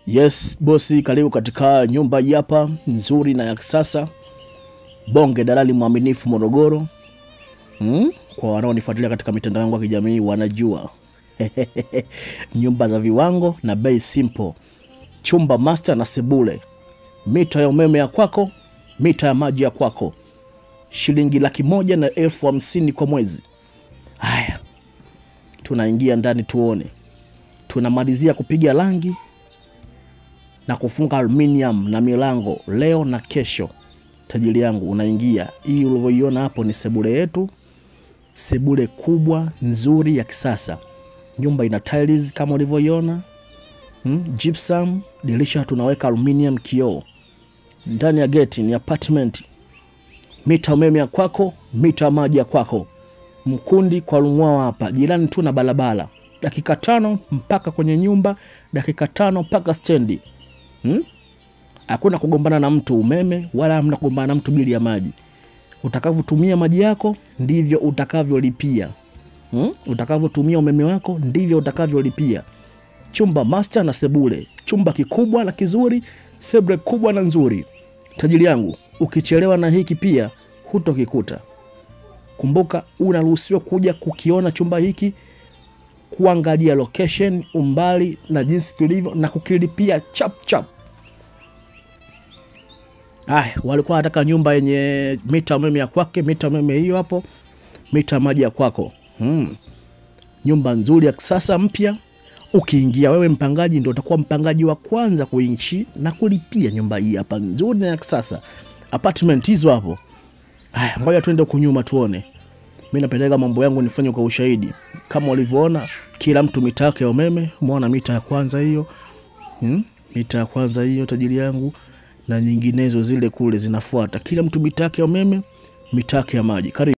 Yes, bosi, karibu katika nyumba hapa nzuri na ya kisasa. Bonge dalali mwaminifu Morogoro. Kwa wanaonifuatilia katika mitandao yangu ya kijamii wanajua. Nyumba za viwango na bei simple. Chumba master na sebule. Mita ya umeme ya kwako, mita ya maji ya kwako. Shilingi 150,000 kwa mwezi. Haya. Tunaingia ndani tuone. Tunamalizia kupiga rangi na kufunga aluminium na milango leo na kesho. Tajiri yangu, unaingia. Hii ulivyoiona hapo ni sebule yetu. Sebule kubwa nzuri ya kisasa. Nyumba ina tiles kama ulivyoiona. Gypsum, dirisha tunaweka aluminium kioo. Ndani ya gate ni apartment. Mita umeme ya kwako, mita maji ya kwako. Mkundi kwa Rungwa hapa, jirani tu na barabara. Dakika 5 mpaka kwenye nyumba, dakika 5 mpaka stendi. Hakuna kugombana na mtu umeme wala hamna kugombana na mtu bili ya maji. Utakavyotumia maji yako ndivyo utakavyolipia. Utakavyotumia umeme wako ndivyo utakavyolipia. Chumba master na sebule, chumba kikubwa na kizuri, sebule kubwa na nzuri. Tajiri yangu, ukichelewa na hiki pia hutokikuta. Kumbuka unaruhusiwa kuja kukiona chumba hiki, kuangalia location, umbali na jinsi kilivyo na kukilipia chap chap. Walikuwa wanataka nyumba yenye mita umeme ya kwake, mita umeme hiyo hapo, mita maji ya kwako. Nyumba nzuri ya kisasa mpya. Ukiingia wewe mpangaji ndio utakuwa mpangaji wa kwanza kuishi na kulipia nyumba hii hapa nzuri na ya kisasa. Apartment hizo hapo. Ngoja tuende kunyuma tuone. Mimi napendeka mambo yangu nifanye kwa ushahidi. Kama ulivyoona kila mtu mita yake ya umeme, umeona mita ya kwanza hiyo. Mita ya kwanza hiyo tajiri yangu. Na nyinginezo zile kule zinafuata. Kila mtu mita yake ya umeme, mita yake ya maji. Karibu.